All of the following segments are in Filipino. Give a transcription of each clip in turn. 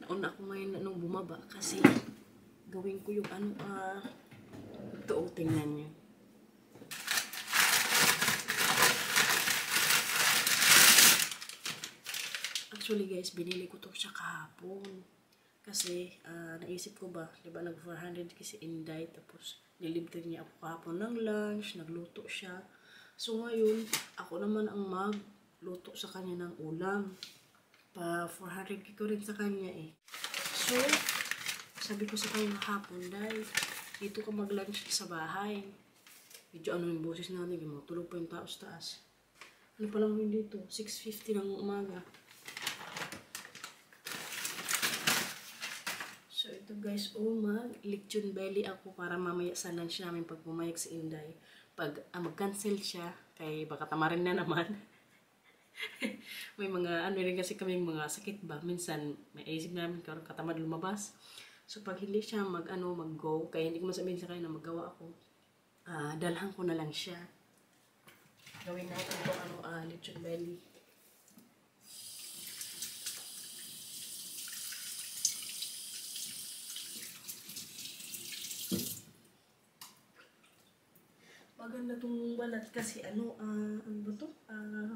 nag-on ako ngayon nung bumaba kasi gawin ko yung ito o, tingnan nyo. Actually guys, binili ko to siya kahapon. Kasi naisip ko ba, diba nag 400 kasi Inday, tapos nilibre niya ako kahapon ng lunch, nagluto siya. So ngayon, ako naman ang magluto sa kanya ng ulam. Pa 400 ko rin sa kanya eh. So, sabi ko sa kanya kahapon, dahil dito ka mag-lunch sa bahay. Medyo ano yung boses natin, matulog pa yung taas-taas. Ano pa lang yun dito? 6:50 ng umaga. So, ito guys, mag-lechon belly ako para mamaya sa lunch namin pag pumayag si Inday. Pag mag-cancel siya, kay baka tamarin na naman. May mga, rin kasi kaming mga sakit ba. Minsan, may isip namin karon katamad lumabas. So, pag hindi siya mag-go, kaya hindi ko masabihin sa kanya na maggawa ako, dalhan ko na lang siya. Gawin natin itong lechon belly. Maganda itong balat kasi ano ba to?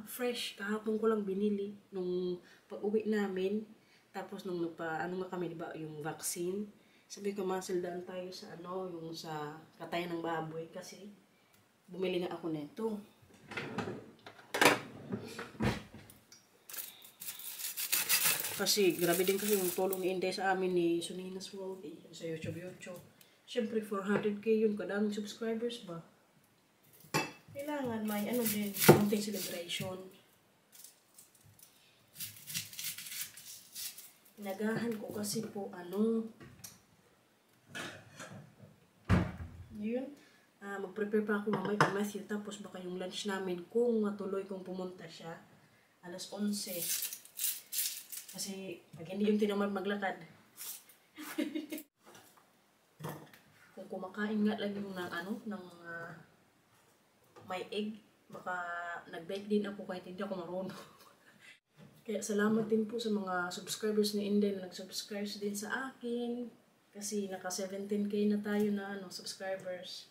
Fresh. Kahapon ko lang binili nung pag-uwi namin. Tapos nung nga kami, diba, yung vaccine. Sabi ko, masildaan tayo sa yung sa katayan ng baboy kasi bumili na ako nito. Kasi grabe din kasi yung tulong ni Inday sa amin ni Suninas World sa YouTube. Siyempre 400k yun, kadaming subscribers ba? Kailangan may din, konting celebration. Nagahan ko kasi po yun, mag-prepare pa ako mamay kay Matthew, tapos baka yung lunch namin kung matuloy kung pumunta siya, 11:00. Kasi pag hindi yung tinamad maglakad. Kung kumakain nga lang yung ng may egg, baka nag-bake din ako kahit hindi ako marunong. Kaya salamat din po sa mga subscribers ni Inday na nag-subscribe din sa akin. Kasi naka 17k na tayo na subscribers.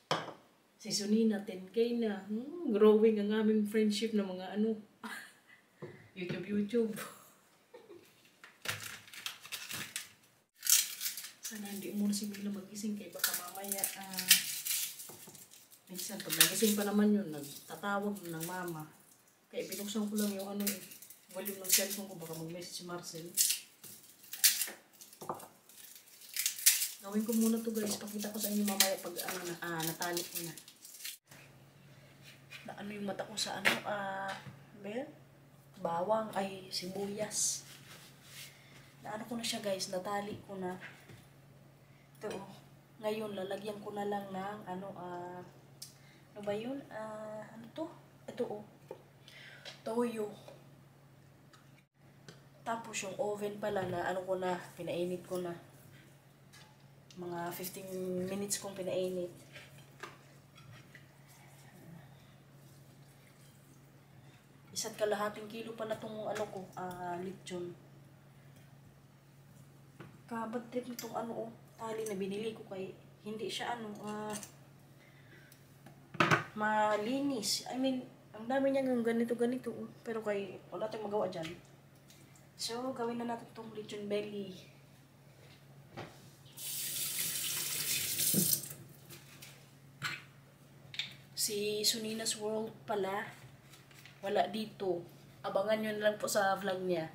Si Sunina 10k na. Growing ang aming friendship na mga YouTube. Sana hindi muna si Mila magising kay baka mamaya minsan, pag nagising pa naman yun, nagtatawag ng mama. Kaya binuksan ko lang yung volume ng cellphone ko, baka mag-message si Marcel. Gawin ko muna to guys, pakita ko sa inyo mamaya pag natali ko na. Yung mata ko sa bawang ay sibuyas. Ko na siya guys, natali ko na. Ito ngayon, lalagyan ko na lang ng ano ba yun? Ito toyo. Tapos yung oven pala na pinainit ko na. Mga 15 minutes kong pinainit. Isa't kalahating kilo pa na itong lechon. Kabad trip nitong tali na binili ko kay hindi siya malinis. I mean, ang dami niya ng ganito. Pero kay wala tayong magawa dyan. So, gawin na natin itong lechon belly. Si Suninas World pala, wala dito. Abangan nyo na lang po sa vlog niya.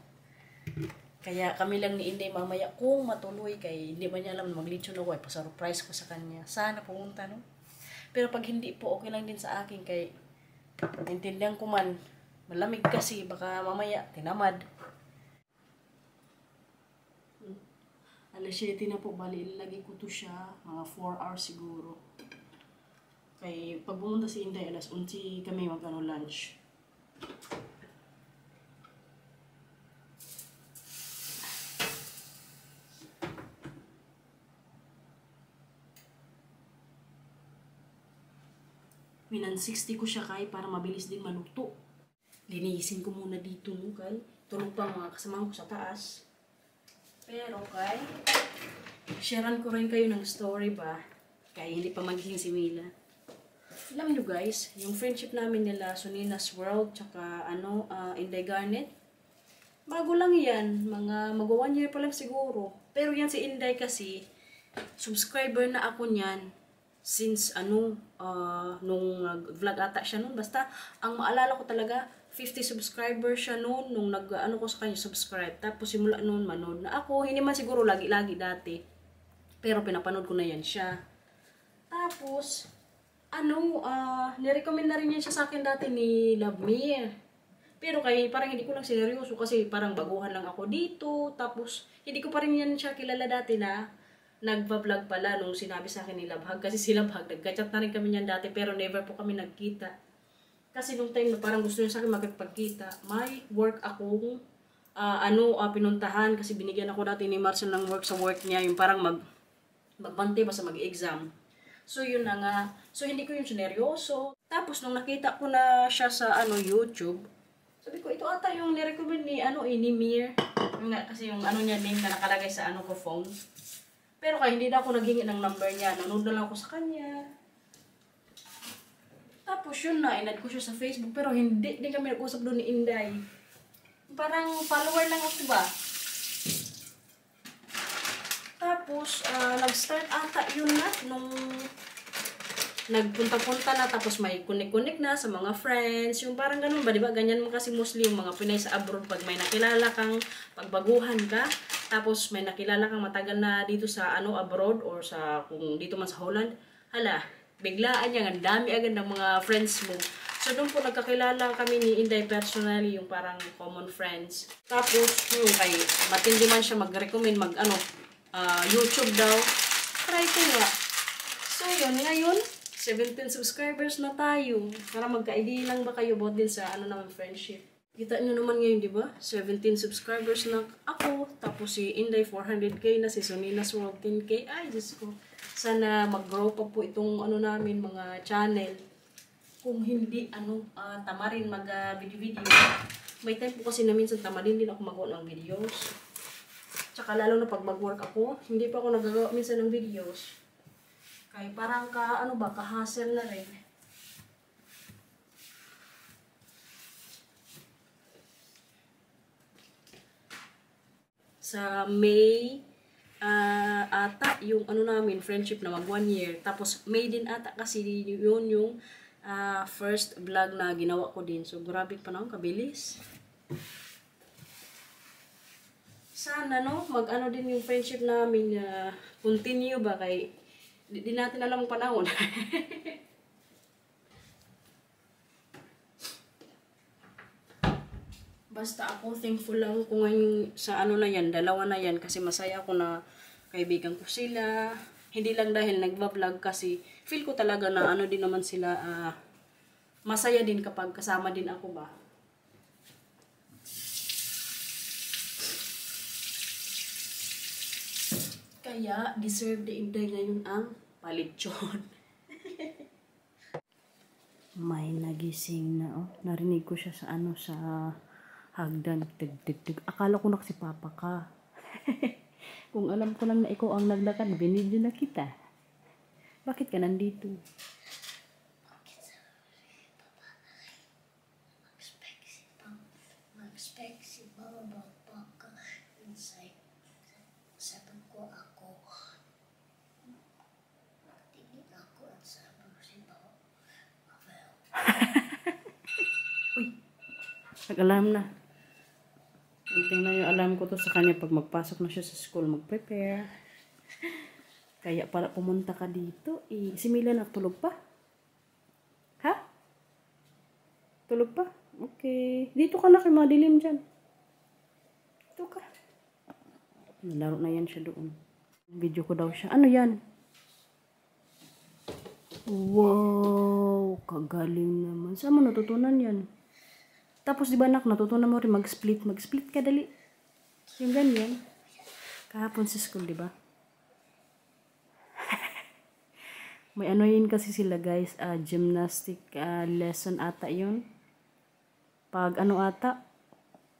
Kaya kami lang ni Inday mamaya kung matuloy kay hindi ba niya alam na mag-lechon ako. Pa-surprise ko sa kanya. Sana pumunta, no? Pero pag hindi po, okay lang din sa akin kay naintindihan ko man, malamig kasi, baka mamaya tinamad. Alas 7 na po, bali ilagay ko to siya, mga 4 hours siguro. Kay pag pumunta si Inday, alas 11 kami lunch. Minan 60 ko siya kay para mabilis din maluto. Linisin ko muna dito, no, kay tulog pa mga kasamahan ko sa taas. Pero sharean ko rin kayo ng story ba? Kaya hindi pa magiging si Mila. Alam nyo guys, yung friendship namin nila, Soninas World, tsaka Inday Garnet, bago lang yan. Mag-1 year pa lang siguro. Pero yan si Inday kasi, subscriber na ako niyan since nung vlog ata siya noon. Basta, ang maalala ko talaga, 50 subscribers siya noon nung ko sa kanya subscribe. Tapos simula noon manood na ako. Hindi man siguro lagi-lagi dati. Pero pinapanood ko na yan siya. Tapos, nirecommend na rin yan siya sa akin dati ni Love Me. Pero parang hindi ko lang sineryoso kasi parang baguhan lang ako dito. Tapos, hindi ko pa rin yan siya kilala dati na nagpa-vlog pala nung sinabi sa akin ni Labhag. Kasi si Labhag, nagka-chat na rin kami niyan dati pero never po kami nagkita. Kasi nung time na parang gusto niya sa akin makipagkita, may work akong pinuntahan kasi binigyan ako dati ni Marcel ng work sa work niya. Yung parang magbante basta mag-exam. So yun na nga. So hindi ko yung sineryoso. Tapos nung nakita ko na siya sa YouTube, sabi ko ito ata yung nirecommend ni Mir. Yung kasi yung niya name na nakalagay sa ko phone. Pero hindi na ako naghingi ng number niya. Nanood na lang ako sa kanya. Tapos yun na, inad ko siya sa Facebook. Pero hindi kami nag-usap doon ni Inday. Parang follower lang ako ba? Tapos, nag-start ata yun na nung nagpunta-punta na. Tapos may connect na sa mga friends. Yung parang ganun ba, diba? Ganyan mo kasi mostly yung mga Pinay sa abroad. Pag may nakilala kang pagbaguhan ka. Tapos may nakilala kang matagal na dito sa abroad or sa kung dito man sa Holland. Hala, biglaan yan. Ang dami agad ng mga friends mo. So doon po nagkakilala kami ni Inday personally, yung parang common friends. Tapos yung matindi man siya mag-recommend YouTube daw. Try ko nga. So yun, ngayon 17 subscribers na tayo. Para magka-idea lang ba kayo about din sa naman friendship. Kita nyo naman ngayon, di ba? 17 subscribers na ako. Tapos si Inday 400k na, si Soninas World 10k. Ay, Diyos ko. Sana mag-grow pa po itong namin, mga channel. Kung hindi, tamarin mag-video-video. May time po kasi na minsan tamarin din ako magawa ng videos. Tsaka lalo na pag mag-work ako, hindi pa ako nagagawa minsan ng videos. Kaya parang ka-hassle na rin. Sa May ata yung namin friendship na mag 1 year. Tapos May din ata kasi yun yung first vlog na ginawa ko din. So grabe pa na kabilis. Sana mag din yung friendship namin continue ba kay di natin alam ang panahon. Basta ako thankful lang kung ngayon sa na yan, dalawa na yan kasi masaya ako na kaibigan ko sila. Hindi lang dahil nagba-vlog kasi feel ko talaga na din naman sila masaya din kapag kasama din ako ba. Kaya deserve the Inday ngayon ang palitsyon. May nagising na narinig ko siya sa sa hagdan, tig. Akala ko na si Papa ka. Kung alam ko lang na ikaw ang naglakad, binidyo na kita. Bakit ka nandito? Mag-expect si Mama magpaka inside. Sabi ko ako. Tingin ako at sabi ko si Mama. Uy, nag-alarm na. Tingnan yung alarm ko to sa kanya pag magpasok na siya sa school, mag-prepare. Kaya pala pumunta ka dito. Si Mila natulog pa? Ha? Tulog pa? Okay. Dito ka na kay madilim dyan. Dito ka. Nalaro na yan siya doon. Video ko daw siya. Ano yan? Wow! Kagaling naman. Saan mo natutunan yan? Tapos di ba anak, natutunan mo rin mag-split. Mag-split ka dali. Yung ganyan. Kahapon sa school, di ba? May yun kasi sila guys. Gymnastic lesson ata yun. Pag ata,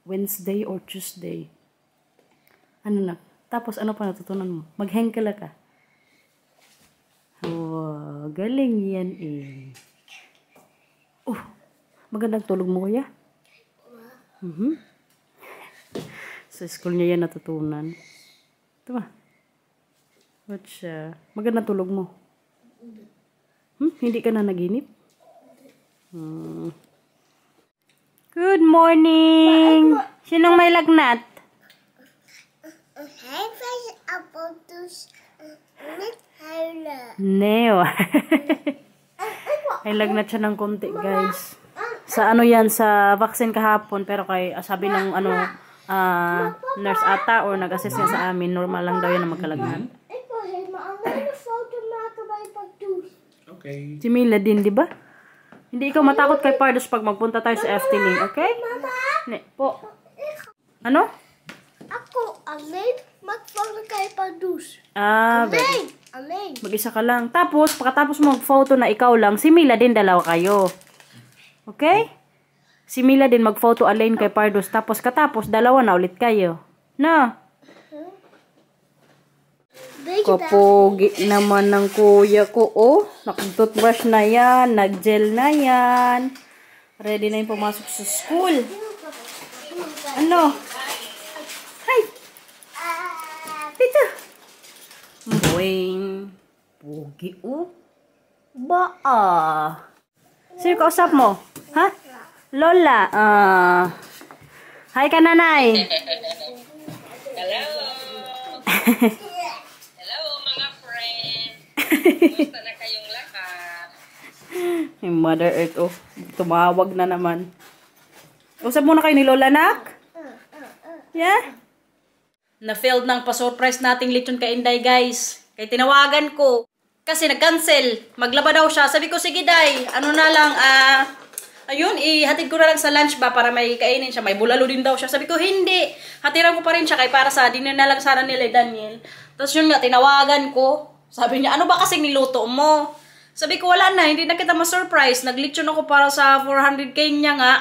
Wednesday or Tuesday. Ano na? Tapos ano pa natutunan mo? Mag-hengkala ka. Wow, galing yan eh. Magandang tulog mo kuya. Sa school niya yan natutunan. Ito ba? What's magandang tulog mo? Hindi ka na naginip? Good morning! Sinong may lagnat? Neo. Ay lagnat siya ng konti, guys. Sa ano yan, sa vaccine kahapon, pero kay sabi ng nurse ata or nag-assess niya sa amin, normal lang daw yan na magkalagnat. Okay. Si Mila din, di ba? Hindi ikaw matakot kay Pardos pag magpunta tayo sa FT-Link, okay? Ne, po. Ano? Ako, Alain, mag-photo kay Pardos. Very. Alain. Mag-isa ka lang. Tapos, pagkatapos mo mag-photo na ikaw lang, si Mila din, dalawa kayo. Okay? Si Mila din mag-photo Alain kay Pardos. Tapos, katapos, dalawa na ulit kayo. No? Kapogi naman ng kuya ko, oh. Nag-toothbrush na yan, nag-gel na yan. Ready na yung pumasok sa school. Ano? Hi! Dito! Boing! Pogi, oh. Sino kausap mo? Ha? Lola, hi ka nanay. Hello! Hello mga friend! Kumusta na kayong lahat? Yung Mother Earth, oh. Tumawag na naman. Usap muna kayo ni Lola, nak? Yeah? Na-failed ng pa-surprise nating lechon kay Inday, guys. Kaya tinawagan ko. Kasi nag-cancel. Maglaba daw siya. Sabi ko, sige, Day. Ano na lang, ayun, ihatid ko na lang sa lunch ba para may kainin siya. May bulalo din daw siya. Sabi ko, hindi. Hatiran ko pa rin siya kay para sa dinner na lang sana nila, Daniel. Tapos yun nga, tinawagan ko. Sabi niya, ano ba kasing niluto mo? Sabi ko, wala na. Hindi na kita ma-surprise. Nag-lechon ako para sa 400k niya nga.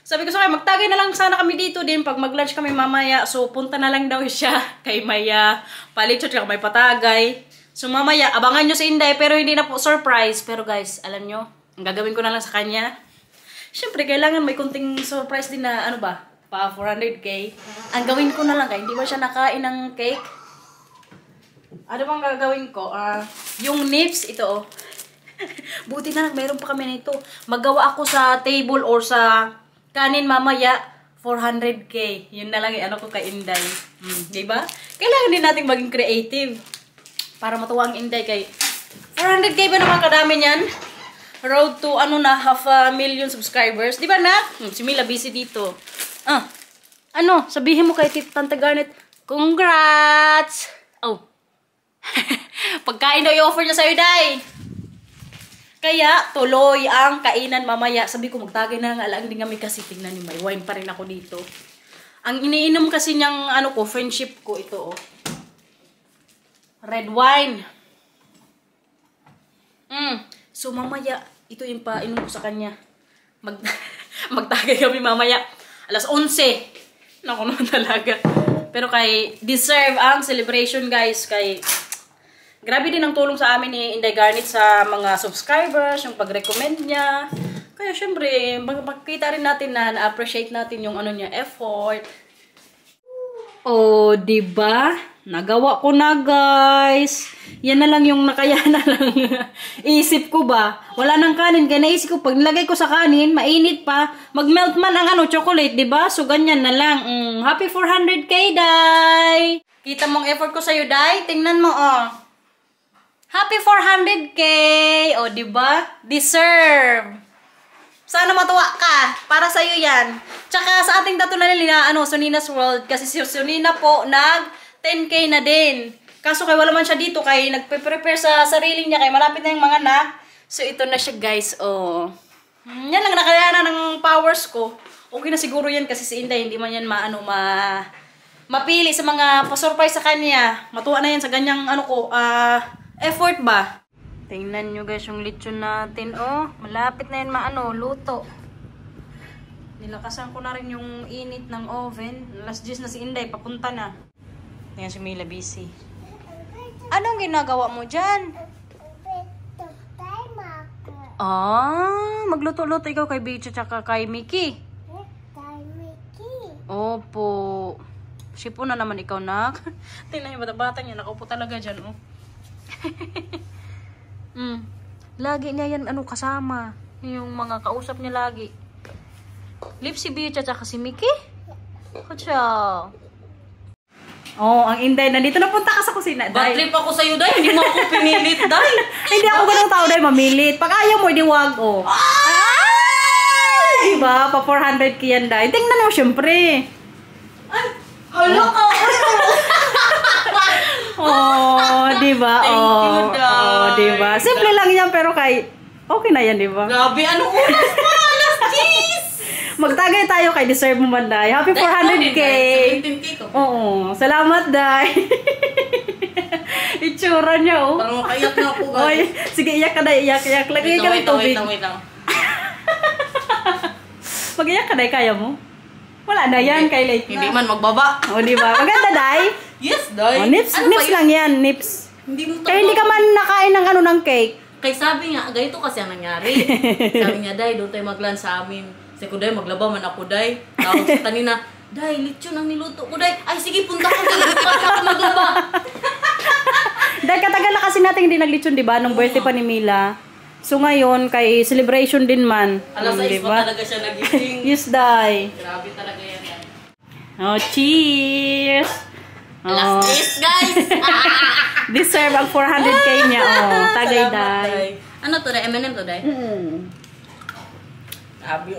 Sabi ko sa kanya, magtagay na lang sana kami dito din pag mag-lunch kami mamaya. So, punta na lang daw siya kay Maya. Palitso siya may patagay. So, mamaya, abangan nyo si Inday pero hindi na po surprise. Pero guys, alam nyo, ang gagawin ko na lang sa kanya. Siyempre, kailangan may kunting surprise din na, ano ba, pa 400k. Ang gawin ko na lang, hindi ba siya nakain ng cake? Ano bang gagawin ko? Yung nips, ito oh. Buti na lang, mayroon pa kami nito. Maggawa ako sa table or sa kanin mamaya, 400k. Yun na lang yung ano ko kay Inday. Diba? Kailangan din natin maging creative. Para matuwa ang Inday kay 400k ba naman kadami niyan? Road to, half a million subscribers. Diba na? Si Mila busy dito. Ano? Sabihin mo kay Tante Garnet, congrats! Oh. Pagkain daw i-offer niya sa'yo, Day. Kaya, tuloy ang kainan mamaya. Sabi ko, magtagay na ng alang din kami kasi tingnan niyo, may wine pa rin ako dito. Ang iniinom kasi niyang, friendship ko, ito, oh. Red wine. So, mamaya, ito yung painom ko sa kanya. Magtagay kami mamaya. 11:00. Naku naman talaga. Pero deserve ang celebration, guys. Grabe din ang tulong sa amin ni Inday Garnet sa mga subscribers, yung pag-recommend niya. Kaya syempre, makikita rin natin na na-appreciate natin yung niya, effort. Oh, diba? Nagawa ko na, guys. Yan na lang yung nakaya na lang. Isip ko ba? Wala nang kanin. Kaya naisip ko, pag nilagay ko sa kanin, mainit pa. Mag-melt man ang chocolate, diba? So, ganyan na lang. Happy 400k, Day! Kita mong effort ko sa'yo, Day. Tingnan mo, oh. Happy 400k! O, diba? Deserve! Sana matuwa ka. Para sa'yo yan. Tsaka sa ating tato na nila, Sunina's World. Kasi si Sunina po, nag 10k na din. Kaso wala man siya dito. Nagpe-prepare sa sarili niya. Malapit na yung mga anak. So, ito na siya, guys. Oh. Yan lang nakayana ng powers ko. Okay na siguro yan kasi si Inday, hindi man yan mapili sa mga pa-surprise sa kanya. Matuwa na yan sa ganyang, effort ba? Tingnan nyo guys yung lechon natin. Oh, malapit na yan luto. Nilakasan ko na rin yung init ng oven. Last 10 na si Inday, papunta na. Ayan si Mila busy. Anong ginagawa mo dyan? Magluto-luto ikaw kay Bicho tsaka kay Mickey. Opo. Sipo na naman ikaw, nak. Tingnan yung bata-bata niya. Nakaupo talaga dyan, oh. Lagi niya yan, kasama. Yung mga kausap niya lagi. Lips si Bicho tsaka si Mickey. Kutsa. Oh, ang Inday. Nandito na punta ka sa kusina, Day. Bad trip ako sa'yo, Day. Hindi mo ako pinilit, Day. Hindi ako ganang tao, Day. Mamilit. Pag ayaw mo, di wag, oh. Diba? Pa 400k yan, Day. Tingnan mo, syempre. Hala ka. Oh, diba? Thank you, Day. Oh, diba? Simple lang yan, pero okay na yan, diba? Grabe, anong oras pa? Alas 10. Magtagay tayo kay deserve mo man, Day. Happy 400k. 17K to. Oo. Salamat, Day. Itsura niya, oh. Parang makayak na ako, guys. Oy, sige, iyak ka, Day. Iyak. Lagay ka ng tubig. Wait lang. Mag-iyak ka, Day. Kaya mo? Wala na yan, kay late Hindi na. man magbaba. O, diba? Maganda, Day. Yes, Day. O, nips lang yan, nips. Hindi mo Kaya hindi ka man nakain ng ng cake. Kay sabi nga, ganito kasi ang nangyari. Sabi niya, Day, doon tayo mag-lunch sa amin. Sabi ko, Day, maglaba man ako, Day. Tapos sa kanina, Day, lechon ang niluto ko, Day. Ay, sige, punta ko kayo. Para ako maglaba. Dahil katagal na kasi natin hindi naglitsyon, diba? Nung birthday pa ni Mila. So ngayon, kay celebration din man. Alas 6 pa talaga siya nagising. Yes, Day. Grabe talaga yan. Oh, cheers! Alas 10, guys! Deserve ang 400k niya. Oh, tagay, Salamat, Day. Ano to, Day? M&M to, Day? Sabi,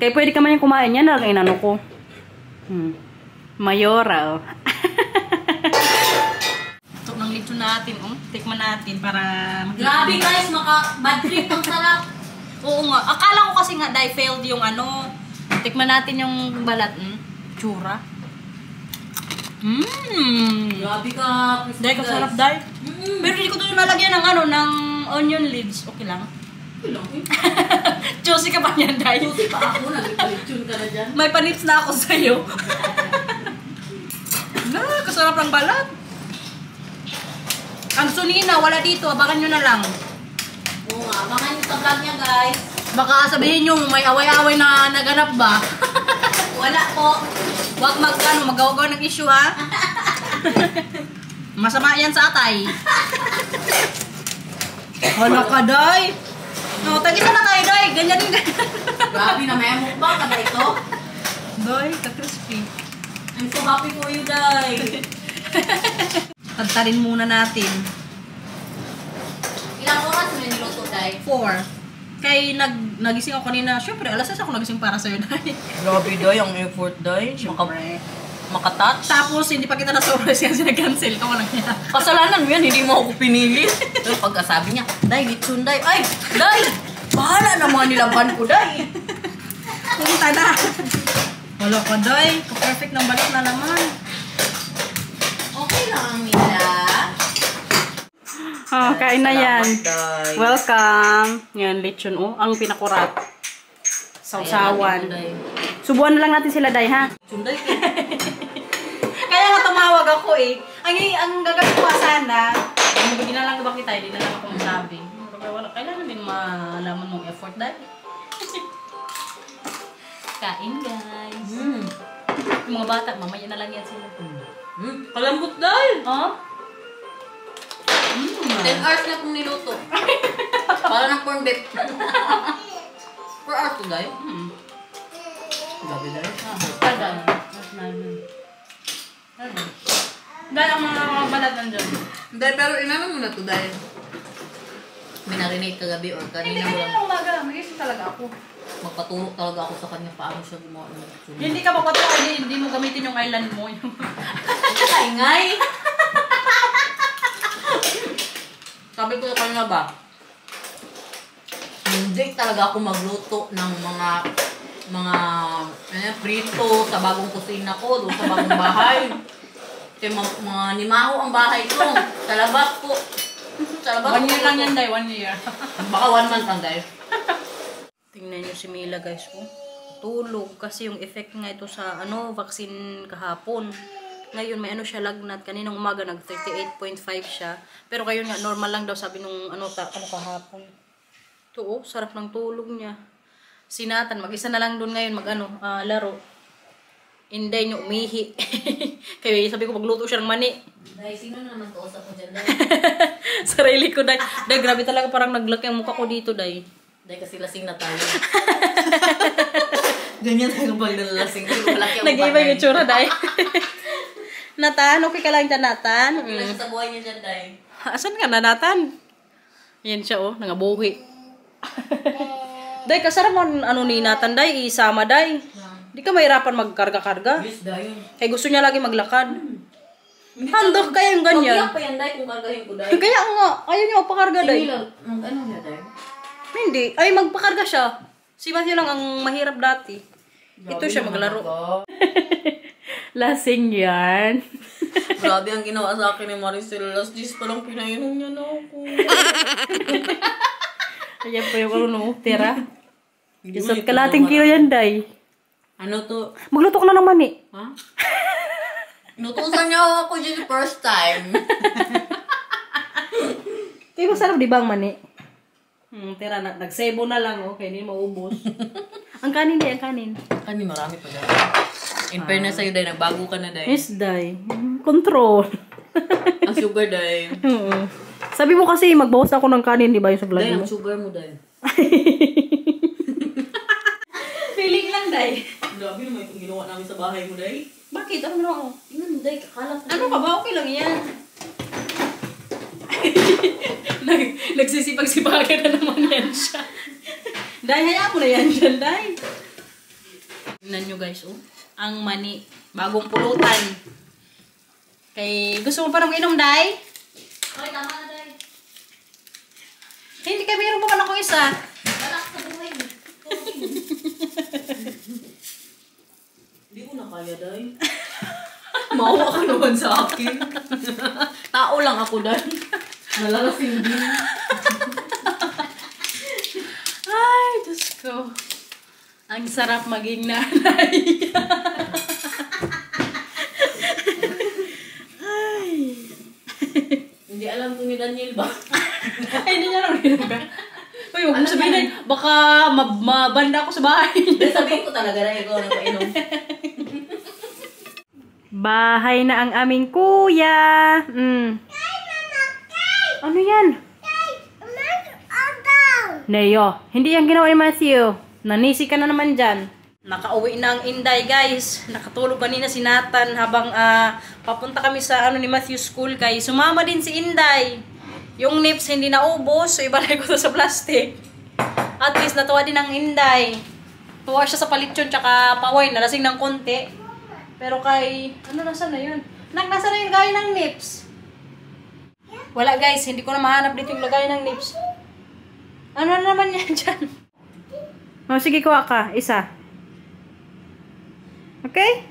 Kaya pwede ka man yung kumain yan. Lang inano ko. Mayora, oh. Ito ng lechon natin, oh. Tikman natin para Grabe, guys! Bad trip, ang sarap. Oo nga. Akala ko kasi nga, Day, failed yung Tikman natin yung balat. Tsura. Grabe ka, Christy, Day, kasarap, Day. Pero hindi ko ito nalagyan ng ng onion leaves. Okay lang. Juicy ka pa niyan, Day. Susi pa ako, nagpalitsyon ka na dyan. May panips na ako sa'yo. Kasarap ng balat. Ang sunina, wala dito. Abangan nyo na lang. Oo nga, abangan nyo sa vlog niya, guys. Baka sabihin nyo, may away-away na naganap ba? Wala po. Huwag magawa ng issue, ha? Masama yan sa atay. Hala ka, Day. No, tagisa na tayo, Day. Ganyan yung ganyan. Grabe na, may mukbang ka ba ito? Day, ka-crispy. I'm so happy for you, Day. Tagtarin muna natin. Ilang oras mo yung niluto, Day? 4. Kay nagising ako kanina. Syempre, alas 6 ako nagising para sa'yo, Day. Grabe, Day. Ang effort, Day. Makatouch. Tapos, hindi pa kita na-surprise kasi nag-cancel ka. Walang kaya. Kasalanan mo yan, hindi mo ako pinili. Pero pagkasabi niya, Day, lechon, Day. Ay, Day! Bahala na mga nilaban ko, Day. Punta na. Wala ka, Day. Perfect ng balik na naman. Okay lang, Mila. Oh, kain na yan. Day. Welcome. Yan, lechon, oh. Ang pinakurat. Sausawan. Subuan na lang natin sila, Day, ha? Lechon, Day. Kaya nga tumawag ako, eh. Ang gagawin ko sana, hindi na lang ba kita, hindi na lang ako masabi. Kailangan din malaman mong effort, Day. Kain, guys. Yung mga bata, mamaya na lang yan sila. Kalambot, Day. Oh? 10 hours na kong niluto. Para ng corn beef. 4 hours to, Day. Grabe, Day. Tagal. Dahil ang mga balat nandyan. Day, pero inano mo na to, Day. Minarinate kagabi or kanina mo lang. umaga. Mag-isip talaga ako. Magpaturo talaga ako sa kanya paano siya gumawa ng lechon. Hindi ka papatuloy, hindi mo gamitin yung island mo. Ingay! Sabi ko sa kanya ba, hindi talaga ako magluto ng mga prito sa bagong kusina ko, doon sa bagong bahay. Kasi mga nimaho ang bahay ko. Sa labas ko. Sa labas 1 year lang yan, Day. 1 year. Baka 1 month lang, guys. Tingnan nyo si Mila, guys. Oh. Tulog. Kasi yung effect nga ito sa vaccine kahapon. Ngayon may ano siya lagnat. Kaninang umaga nag 38.5 siya. Pero kayo nga normal lang daw sabi nung ano kahapon. Ito oh, sarap ng tulog niya. Si Nathan, mag-isa na lang doon ngayon laro. Inday niyo umihi. Kaya sabi ko magluto siya ng mani. Dahil sino na naman kausap ko dyan, Day? Sarili ko, Day. Day, grabe talaga parang naglaki ang mukha ko dito, Day. Dahil kasi lasing na tayo. Ganyan tayo pag nalalasing. Malaki ang Nag-iba yung itsura, Day. Nathan, okay ka lang dyan, Nathan? Wala siya sa buhay niya dyan, Day. Asan ka na, Nathan? Yan siya, oh. Nangabuhi. Day, kasarap mo ano ni Nathan, Day. Isama, Day. Di ka mahirapan magkarga-karga. Yes, Day. Kaya gusto niya lagi maglakad. Handok kaya yung ganyan. Magbiyak pa yan, Day, kung kargahin ko, Day. Kaya nga, ayaw niya magpakarga, Day. Ano niya, Day? Hindi. Ay, magpakarga siya. Si Matthew lang ang mahirap dati. Ito siya maglaro. Lasing yan. Grabe ang ginawa sa akin ni Maricel. Last days pa lang pinainom niya na ako. Ayan pa yung ano, tira. Isa't kalating kilo yan, Day. Ano to? Magluto ka na ng mani. Ha? Inutusan niya ako dyan first time. Kaya masarap di ba ang mani? Tira na. Nagsebo na lang, okay. Hindi maubos. Ang kanin, Day, ang kanin. Kani marami pa dyan. In fairness sa'yo, Day, nagbago ka na, Day. Yes, Day. Control. Ang sugar, Day. Sabi mo kasi, magbawas ako ng kanin, di ba yung sa vlog Day, mo? ang sugar mo, Day. Feeling lang, Day. Grabe naman itong ginawa namin sa bahay mo, Day. Bakit? Ano ginawa ko? Tingnan mo, Day, kakalat na. Ano ka ba? Okay lang yan. Nagsisipag-sipagan na naman yan siya. Day, hayaan mo na yan dyan, Day. Tingnan nyo guys, oh. Ang mani. Bagong pulutan. Kay, gusto mo pa nang inom, Day? Okay, tama na, Day. Hindi ka mayroon pa ako isa. Balak sa buhay mo. Hindi ko na kaya, Day. Maawa ka naman sa akin. Tao lang ako, Day. Nalalasing din. Ay, Diyos ko. Ang sarap maging nanay. Ay. Hindi alam ko ni Daniel ba? Ay, hindi niya naman ginagawa. Uy, huwag mo sabihin na, baka mabanda ako sa bahay. Dahil sabihin ko talaga na ikaw nang painom. Bahay na ang aming kuya. Ano yan? Neo, hindi yan ginawa ni Matthew. Nanisi ka na naman dyan. Nakauwi na ang Inday, guys. Nakatulog kanina si Nathan habang papunta kami sa ni Matthew school. Kay sumama din si Inday. Yung nips hindi naubos, so ibalay ko to sa plastic. At least natuwa din ang Inday. Tuwa siya sa palitsyon tsaka paway. Nalasing ng konti. Pero kay, nasaan na yun? Nasaan na yung lagay ng nips? Wala guys, hindi ko na mahanap dito yung lagay ng nips. Ano na naman yan dyan? Oh, sige, kuha ka. Isa. Okay?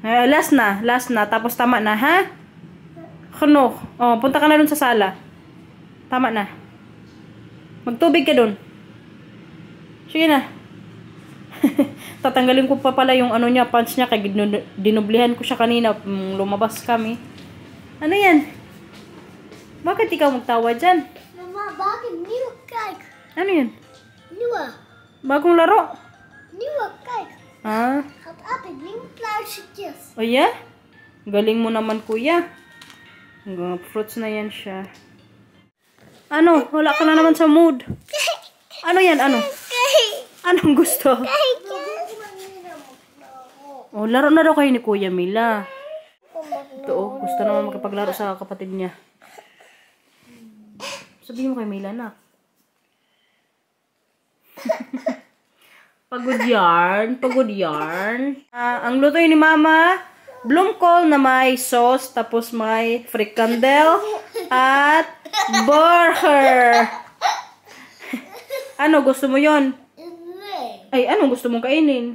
Last na. Last na. Tapos tama na, ha? Kano? Oh, punta ka na dun sa sala. Tama na. Magtubig ka dun. Sige na. Tatanggalin ko pa pala yung niya, pants niya. Kaya dinublihan ko siya kanina. Lumabas kami. Ano yan? Bakit ikaw magtawa dyan? Mama, bakit nieuwe kijk? Ano yan? Nieuwe. Bagong laro? Nieuwe kijk. Ah? Gaat altijd nieuwe pluisjes. O yeah? Galing mo naman, kuya. Fruits na yan siya. Ano? Wala ka na naman sa mood. Ano yan? Ano? Anong gusto? Oh, laro na daw kayo ni Kuya Mila. Ito oh, gusto naman magkapaglaro sa kapatid niya. Sabihin mo kay Mila na. Pagod yarn. Pagod yarn. Ang luto ni Mama, bloomkohl na may sauce, tapos may frikandel, at burger. Ano, gusto mo yon? Nee. Ay, anong gusto mong kainin?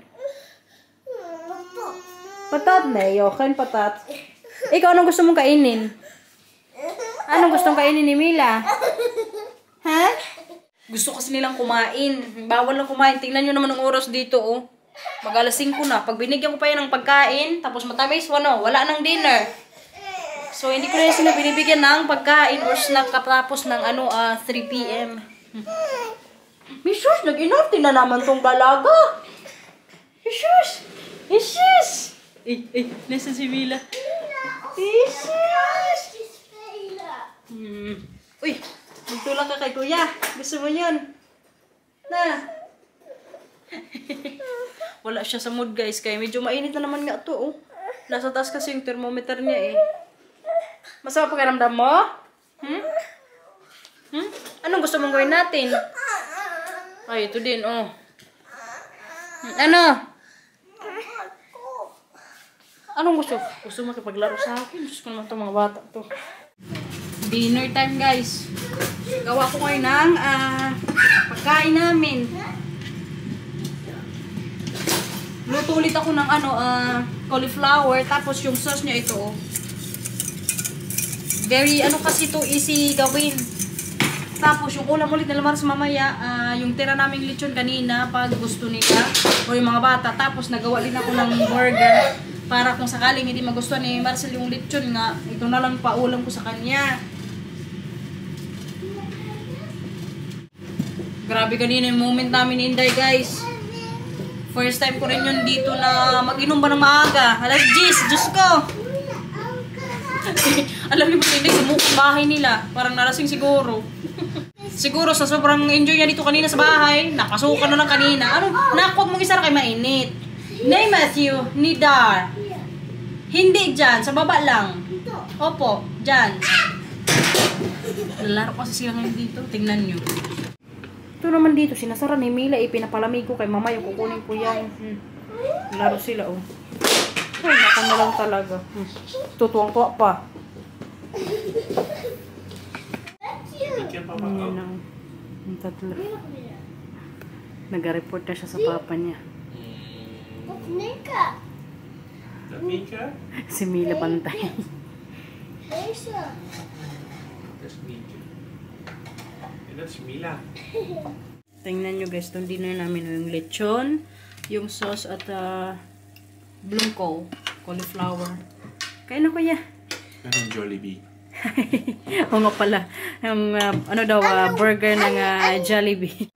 Patat na, yokan patat. Ikaw, anong gusto mong kainin? Anong gustong kainin ni Mila? Ha? Gusto kasi nilang kumain. Bawal lang kumain. Tingnan nyo naman ang oras dito, oh. Mag alas 5 na. Pag binigyan ko pa yan ng pagkain, tapos matamis, wala nang dinner. So, hindi ko na sila binibigyan ng pagkain or snack katapos ng 3 p.m. Misus, nag-inarte na naman tong dalaga. Misus! Misus! Nasaan si Mila? Misus! Uy, magtulak ka kay kuya. Gusto mo yun? Na. Wala siya sa mood guys, kaya medyo mainit na naman nga to. Oh. Nasa taas kasi yung thermometer niya eh. Masama pakiramdam mo? Anong gusto mong gawin natin? Ay, ito din, oh. Ano? Anong gusto? Gusto mo makipaglaro sa akin? Diyos ko naman itong mga bata to. Dinner time, guys. Gawa ko ngayon ng pagkain namin. Luto ulit ako ng cauliflower. Tapos yung sauce niya ito, oh. Very, kasi to easy gawin. Tapos, yung ulam ulit na lamang sa mamaya, yung tira naming lechon kanina, pag gusto nila, o yung mga bata. Tapos, nagawa din ako ng burger, para kung sakaling hindi magustuhan ni Marcel yung lechon nga, ito na lang paulam ko sa kanya. Grabe kanina yung moment namin ni Inday, guys. First time ko rin yun dito na mag-inom ba ng maaga. Alas 10, Diyos ko! Alam niyo ba hindi sumukong bahay nila? Parang nalasing siguro. Siguro sa sobrang enjoy niya dito kanina sa bahay, nakasukan na lang kanina. Nakwag mong isa na kay mainit. Nay Matthew, ni Dar. Hindi dyan, sa baba lang. Opo, dyan. Lalaro kasi sila ngayon dito. Tingnan nyo. Ito naman dito, sinasara ni Mila. Pinapalamig ko kay mama yung kukunin ko yan. Laro sila, oh. Ay, naka na lang talaga. Tutuwang-tuwa pa. Ayan na. Ang tatlo. Nag-report na siya sa papa niya. Mika? Si Mila bantay. That's Mika. And that's Mila. Tingnan nyo guys, itong dinner namin yung lechon, yung sauce at blumko, cauliflower. Kain na kuya. Anong Jollibee? O nga pala, yung burger ng Jollibee.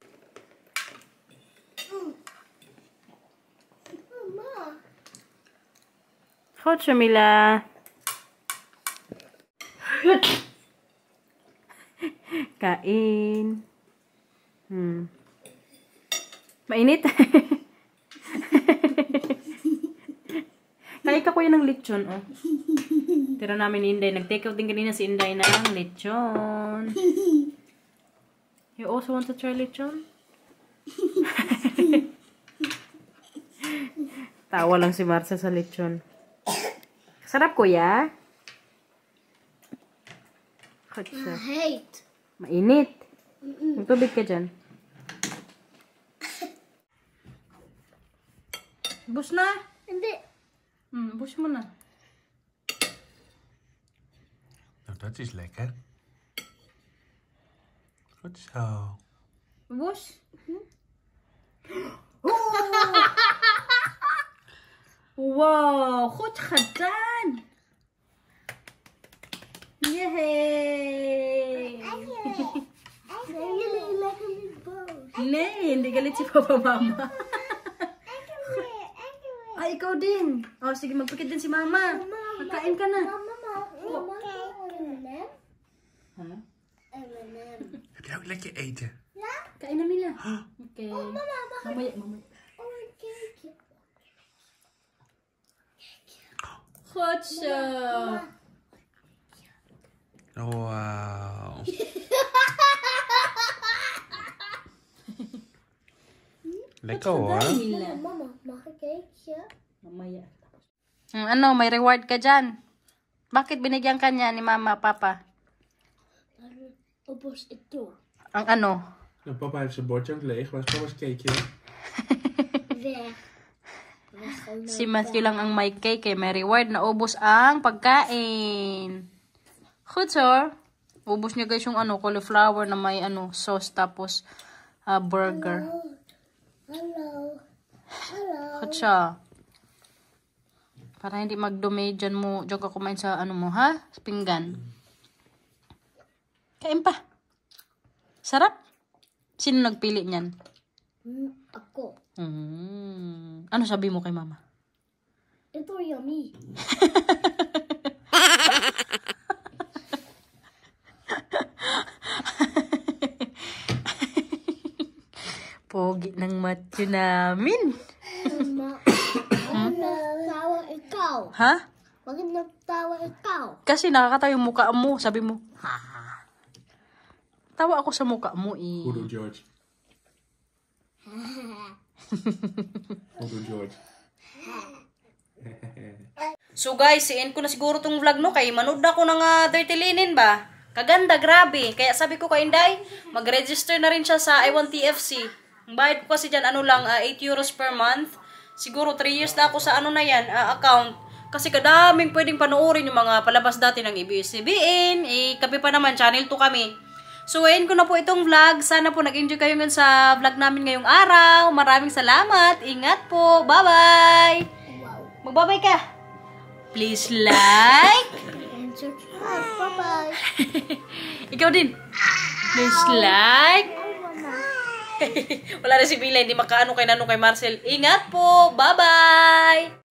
Hot Mila. Kain. Mainit. Kain ka kuya ng lechon, oh. Tira namin ni Inday. Nag-take out din kanina si Inday ng lechon. You also want to try lechon? Tawa lang si Marcel sa lechon. Sarap kuya? I hate. Mainit. Magtubig ka dyan. Bus na. Hindi. Bus mo na. Nou, dat is lekker. Goed zo. Bus? Wow, goed gedaan. Yay! Nee, hindi galit si Papa Mama. Ay, ikaw din. Oh, sige, magpikit din si Mama. Magkain ka na. Huh? Heb jij ook lekker eten? Kain na nila. Okay. Mamaya. Goed zo. Wauw. Lekker hoor. Mama, mag ik eentje? Mamaya. May reward ka dyan. Bakit binigyan ka niya ni Mama, Papa? Opos ito. Ang ano? Nou, papa heeft zijn bordje aan het leeg. Waar is papa's cakeje? Weg. Si Matthew lang ang may cake eh. May reward na ubos ang pagkain. Good sir. Ubos niya guys yung cauliflower na may sauce tapos burger. Hello. Bakit siya? Para hindi magdumi dyan mo, dyan ka kumain sa ano mo, ha? Sa pinggan. Kain pa. Sarap. Sino nagpili niyan? Ako. Ano sabi mo kay mama? Ito yummy. Pogi ng matyo namin. Bakit nagtawa ikaw? Ha? Bakit nagtawa ikaw? Kasi nakakatawa yung mukha mo. Sabi mo, ha? Tawa ako sa mukha mo eh. Udo George. Udo George. So guys, i-end ko na siguro tong vlog no. Kay manood na ako ng Dirty Linen ba? Kaganda, grabe. Kaya sabi ko kay Inday, mag-register na rin siya sa I1TFC. Ang bayad ko kasi dyan, ano lang, 8 euros per month. Siguro 3 years na ako sa ano na yan, account. Kasi kadaming pwedeng panoorin yung mga palabas dati ng ABS-CBN. Kami pa naman, channel 2 kami. So, end ko na po itong vlog. Sana po nag-enjoy kayo ngayon sa vlog namin ngayong araw. Maraming salamat. Ingat po. Bye-bye. Mag-bye-bye ka. Please like. And subscribe. Bye-bye. Ikaw din. Please like. Wala na si Bila, hindi makaano kay Marcel. Ingat po. Bye-bye.